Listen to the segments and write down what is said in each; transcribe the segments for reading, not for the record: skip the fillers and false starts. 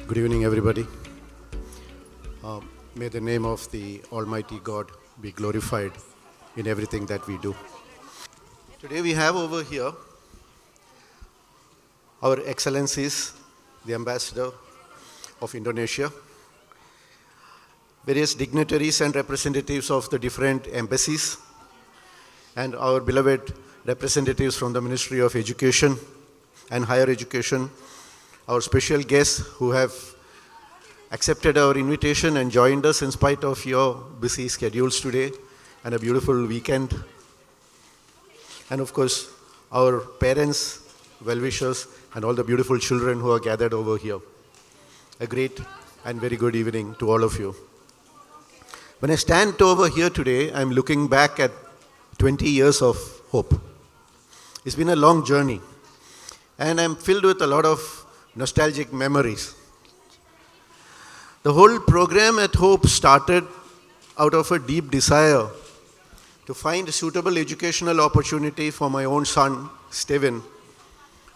Good evening, everybody. May the name of the Almighty God be glorified in everything that we do. Today we have over here our Excellencies, the Ambassador of Indonesia, various dignitaries and representatives of the different embassies, and our beloved representatives from the Ministry of Education and Higher Education, our special guests who have accepted our invitation and joined us in spite of your busy schedules today and a beautiful weekend. And of course, our parents, well-wishers, and all the beautiful children who are gathered over here. A great and very good evening to all of you. When I stand over here today, I'm looking back at 20 years of hope. It's been a long journey, and I'm filled with a lot of nostalgic memories. The whole program at Hope started out of a deep desire to find a suitable educational opportunity for my own son, Steven,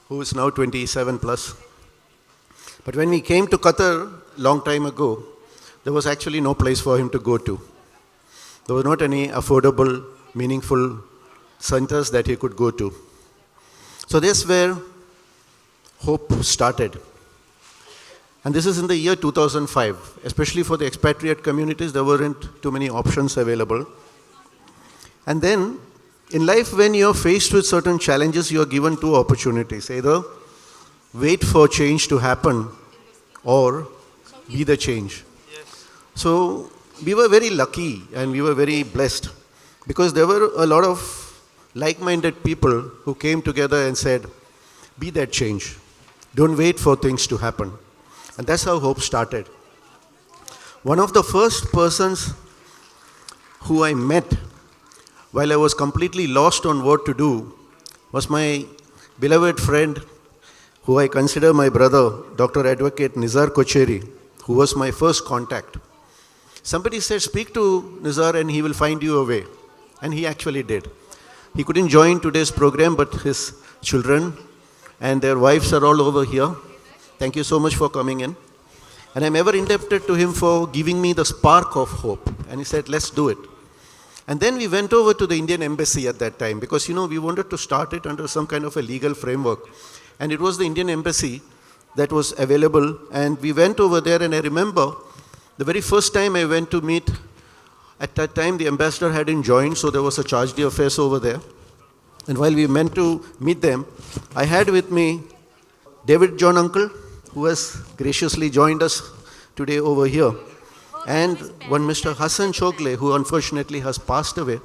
who is now 27 plus. But when we came to Qatar long time ago, there was actually no place for him to go to. There were not any affordable, meaningful centers that he could go to. So that's where hope started. And this is in the year 2005. Especially for the expatriate communities, there weren't too many options available. And then, in life, when you're faced with certain challenges, you're given two opportunities. Either wait for change to happen or be the change. So, we were very lucky and we were very blessed because there were a lot of like-minded people who came together and said, be that change. Don't wait for things to happen. And that's how hope started. One of the first persons who I met while I was completely lost on what to do was my beloved friend, who I consider my brother, Dr. Advocate Nizar Kocheri, who was my first contact. Somebody said, speak to Nizar and he will find you a way. And he actually did. He couldn't join today's program, but his children and their wives are all over here. Thank you so much for coming in. And I'm ever indebted to him for giving me the spark of hope. And he said, let's do it. And then we went over to the Indian Embassy at that time because, we wanted to start it under some kind of a legal framework. And it was the Indian Embassy that was available. And we went over there, and I remember the very first time I went to meet, at that time the ambassador hadn't joined, so there was a charge d'affaires over there. And while we went to meet them, I had with me David John Uncle, who has graciously joined us today over here, and one Mr. Hassan Chogle, who unfortunately has passed away.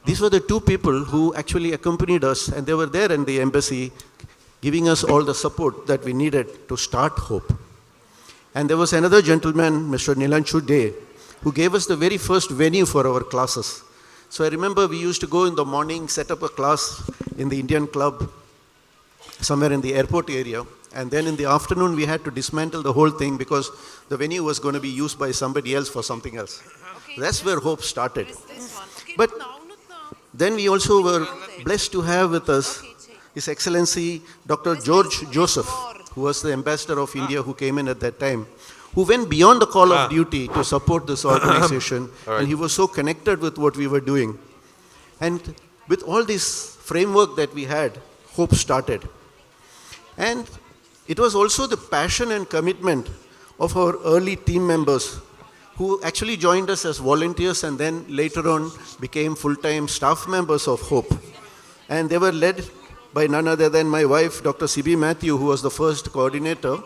These were the two people who actually accompanied us, and they were there in the embassy giving us all the support that we needed to start hope. And there was another gentleman, Mr. Nilanchu Dey, who gave us the very first venue for our classes. So I remember we used to go in the morning, set up a class in the Indian club, somewhere in the airport area. And then in the afternoon, we had to dismantle the whole thing because the venue was going to be used by somebody else for something else. Okay, that's where hope started. But then we also were blessed to have with us His Excellency Dr. George Joseph, who was the ambassador of India who came in at that time, who went beyond the call of duty to support this organization. Right. And he was so connected with what we were doing. And with all this framework that we had, hope started. And it was also the passion and commitment of our early team members who actually joined us as volunteers and then later on became full-time staff members of Hope. And they were led by none other than my wife, Dr. C.B. Matthew, who was the first coordinator,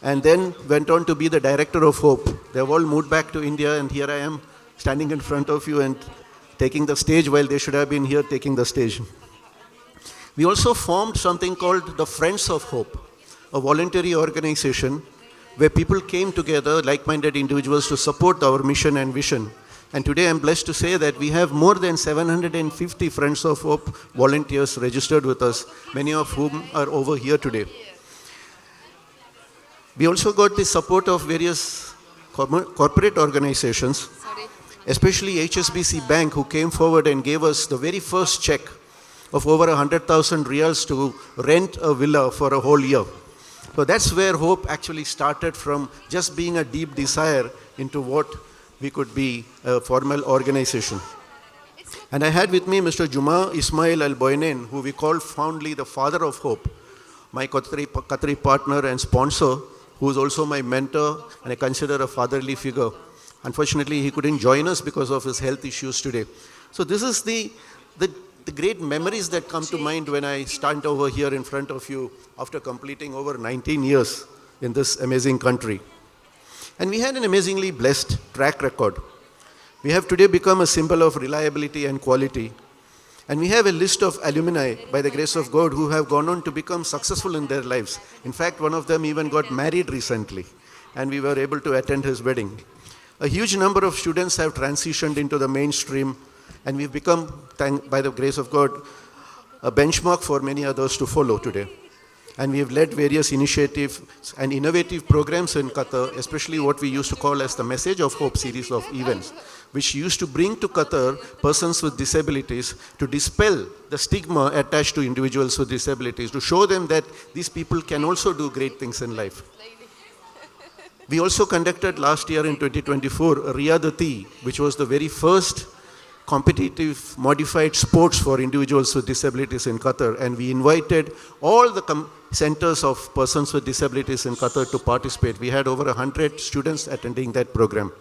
and then went on to be the director of Hope. They have all moved back to India, and here I am standing in front of you and taking the stage while they should have been here taking the stage. We also formed something called the Friends of Hope, a voluntary organization where people came together, like-minded individuals, to support our mission and vision. And today I'm blessed to say that we have more than 750 Friends of Hope volunteers registered with us, many of whom are over here today. We also got the support of various corporate organizations, especially HSBC Bank, who came forward and gave us the very first check of over 100,000 riyals to rent a villa for a whole year. So that's where hope actually started, from just being a deep desire into what we could be, a formal organization. And I had with me Mr. Juma Ismail Al-Boynen, who we call fondly the father of hope, my Qatari partner and sponsor, who is also my mentor and I consider a fatherly figure. Unfortunately, he couldn't join us because of his health issues today. So this is the great memories that come to mind when I stand over here in front of you after completing over 19 years in this amazing country. And we had an amazingly blessed track record. We have today become a symbol of reliability and quality. And we have a list of alumni, by the grace of God, who have gone on to become successful in their lives. In fact, one of them even got married recently, and we were able to attend his wedding. A huge number of students have transitioned into the mainstream, and we've become, by the grace of God, a benchmark for many others to follow today. And we have led various initiatives and innovative programs in Qatar, especially what we used to call as the Message of Hope series of events, which used to bring to Qatar persons with disabilities to dispel the stigma attached to individuals with disabilities, to show them that these people can also do great things in life. We also conducted last year in 2024 Riyadati, which was the very first competitive modified sports for individuals with disabilities in Qatar, and we invited all the centers of persons with disabilities in Qatar to participate. We had over 100 students attending that program,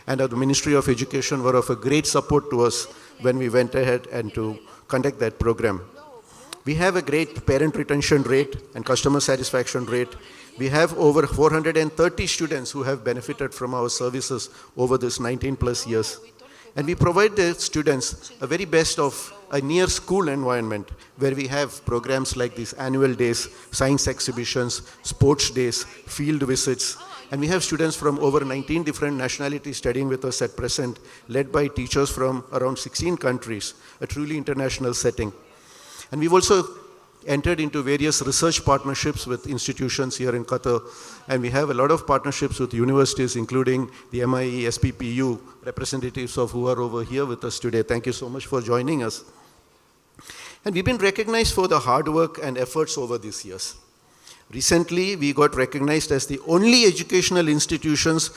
and the Ministry of Education were of a great support to us when we went ahead and to conduct that program. We have a great parent retention rate and customer satisfaction rate. We have over 430 students who have benefited from our services over this 19 plus years. And we provide the students a very best of a near school environment where we have programs like these annual days, science exhibitions, sports days, field visits. And we have students from over 19 different nationalities studying with us at present, led by teachers from around 16 countries, a truly international setting. And we've also entered into various research partnerships with institutions here in Qatar, and we have a lot of partnerships with universities, including the MIE, SPPU, representatives of who are over here with us today. Thank you so much for joining us. And we've been recognized for the hard work and efforts over these years. Recently, we got recognized as the only educational institutions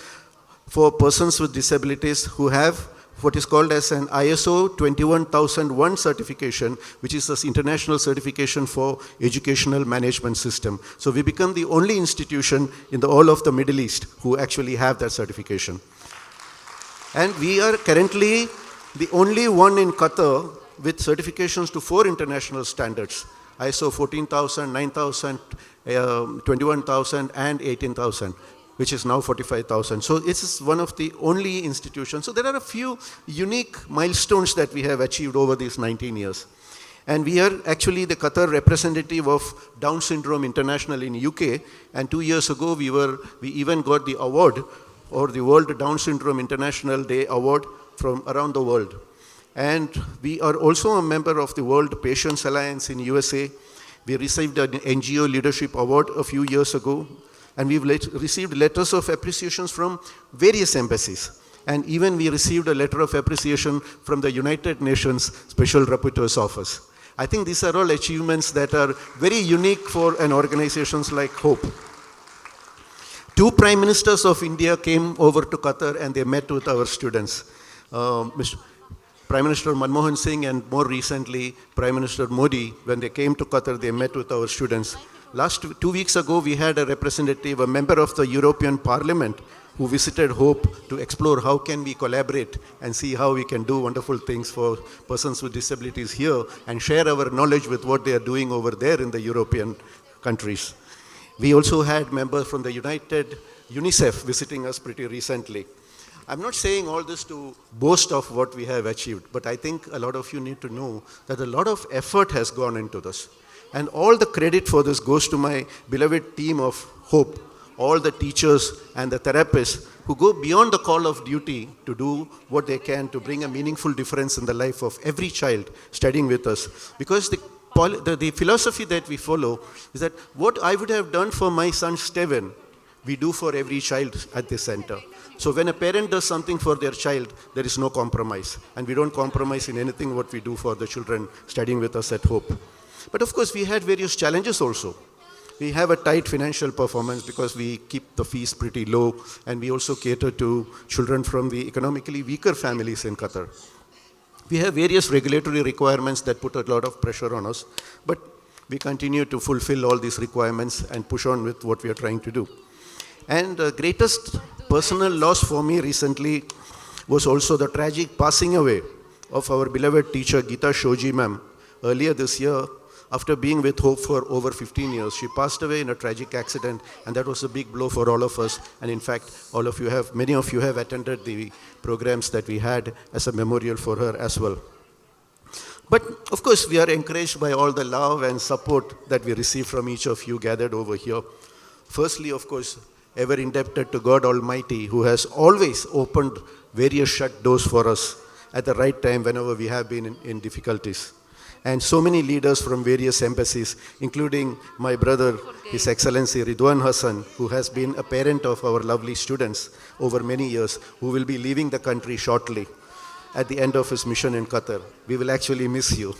for persons with disabilities who have what is called as an ISO 21001 certification, which is this international certification for educational management system. So we become the only institution in the all of the Middle East who actually have that certification. And we are currently the only one in Qatar with certifications to 4 international standards: ISO 14000, 9000, 21000, and 18000. Which is now 45,000. So it's one of the only institutions. So there are a few unique milestones that we have achieved over these 19 years. And we are actually the Qatar representative of Down Syndrome International in UK. And 2 years ago, we even got the award, or the World Down Syndrome International Day Award, from around the world. And we are also a member of the World Patients Alliance in USA. We received an NGO Leadership Award a few years ago. And we've received letters of appreciations from various embassies. And even we received a letter of appreciation from the United Nations Special Rapporteur's Office. I think these are all achievements that are very unique for an organization like Hope. 2 Prime Ministers of India came over to Qatar and they met with our students. Prime Minister Manmohan Singh and more recently Prime Minister Modi, when they came to Qatar, they met with our students. Last 2 weeks ago, we had a representative, a member of the European Parliament, who visited Hope to explore how can we collaborate and see how we can do wonderful things for persons with disabilities here and share our knowledge with what they are doing over there in the European countries. We also had members from the UNICEF visiting us pretty recently. I'm not saying all this to boast of what we have achieved, but I think a lot of you need to know that a lot of effort has gone into this. And all the credit for this goes to my beloved team of Hope, all the teachers and the therapists who go beyond the call of duty to do what they can to bring a meaningful difference in the life of every child studying with us. Because the philosophy that we follow is that what I would have done for my son Steven, we do for every child at the center. So when a parent does something for their child, there is no compromise. And we don't compromise in anything what we do for the children studying with us at Hope. But of course, we had various challenges also. We have a tight financial performance because we keep the fees pretty low, and we also cater to children from the economically weaker families in Qatar. We have various regulatory requirements that put a lot of pressure on us, but we continue to fulfill all these requirements and push on with what we are trying to do. And the greatest personal loss for me recently was also the tragic passing away of our beloved teacher Geeta Shoji ma'am. Earlier this year, after being with Hope for over 15 years, she passed away in a tragic accident, and that was a big blow for all of us. And in fact, many of you have attended the programs that we had as a memorial for her as well. But of course, we are encouraged by all the love and support that we receive from each of you gathered over here. Firstly, of course, ever indebted to God Almighty, who has always opened various shut doors for us at the right time whenever we have been in difficulties. And so many leaders from various embassies, including my brother, His Excellency Ridwan Hassan, who has been a parent of our lovely students over many years, who will be leaving the country shortly at the end of his mission in Qatar. We will actually miss you.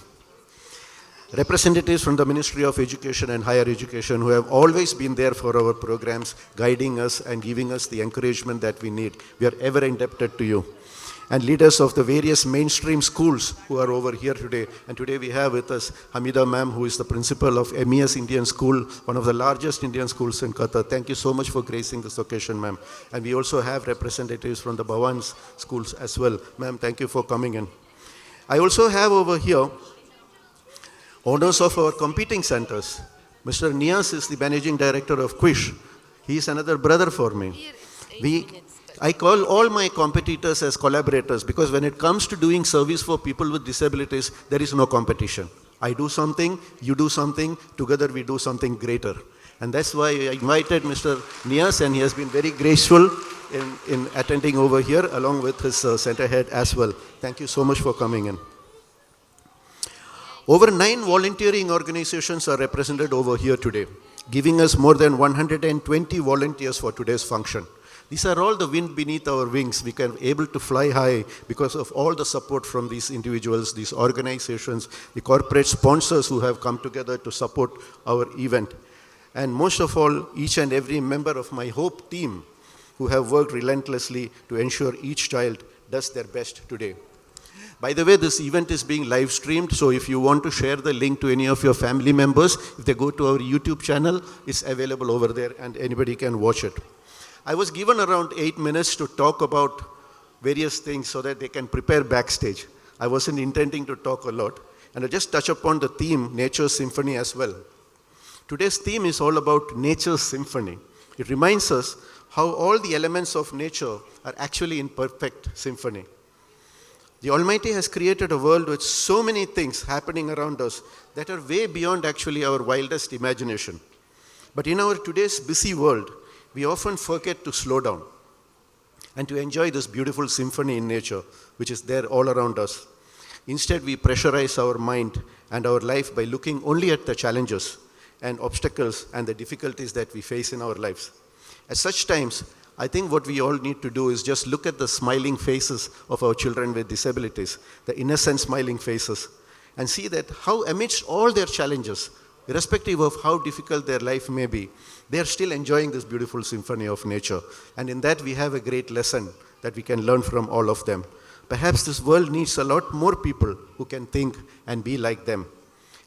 Representatives from the Ministry of Education and Higher Education, who have always been there for our programs, guiding us and giving us the encouragement that we need. We are ever indebted to you. And leaders of the various mainstream schools who are over here today. And today we have with us Hamida ma'am, who is the principal of MES Indian School, one of the largest Indian schools in Qatar. Thank you so much for gracing this occasion, ma'am. And we also have representatives from the Bhawan's schools as well. Ma'am, thank you for coming in. I also have over here owners of our competing centers. Mr. Nias is the managing director of Quish. He is another brother for me. I call all my competitors as collaborators, because when it comes to doing service for people with disabilities, there is no competition. I do something, you do something, together we do something greater. And that's why I invited Mr. Nias, and he has been very graceful in attending over here, along with his center head as well. Thank you so much for coming in. Over 9 volunteering organizations are represented over here today, giving us more than 120 volunteers for today's function. These are all the wind beneath our wings. We can be able to fly high because of all the support from these individuals, these organizations, the corporate sponsors who have come together to support our event. And most of all, each and every member of my Hope team who have worked relentlessly to ensure each child does their best today. By the way, this event is being live streamed, so if you want to share the link to any of your family members, if they go to our YouTube channel, it's available over there and anybody can watch it. I was given around 8 minutes to talk about various things so that they can prepare backstage. I wasn't intending to talk a lot, and I'll just touch upon the theme, Nature's Symphony, as well. Today's theme is all about Nature's Symphony. It reminds us how all the elements of nature are actually in perfect symphony. The Almighty has created a world with so many things happening around us that are way beyond actually our wildest imagination. But in our today's busy world, we often forget to slow down and to enjoy this beautiful symphony in nature, which is there all around us. Instead, we pressurize our mind and our life by looking only at the challenges and obstacles and the difficulties that we face in our lives. At such times, I think what we all need to do is just look at the smiling faces of our children with disabilities, the innocent smiling faces, and see that how amidst all their challenges, irrespective of how difficult their life may be, they are still enjoying this beautiful symphony of nature. And in that, we have a great lesson that we can learn from all of them. Perhaps this world needs a lot more people who can think and be like them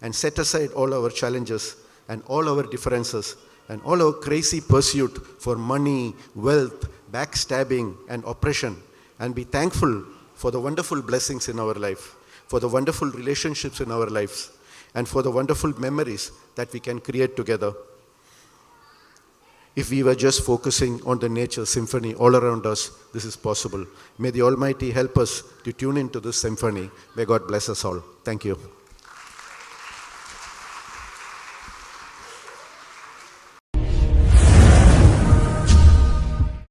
and set aside all our challenges and all our differences and all our crazy pursuit for money, wealth, backstabbing, and oppression, and be thankful for the wonderful blessings in our life, for the wonderful relationships in our lives, and for the wonderful memories that we can create together. If we were just focusing on the nature symphony all around us, this is possible. May the Almighty help us to tune into this symphony. May God bless us all. Thank you.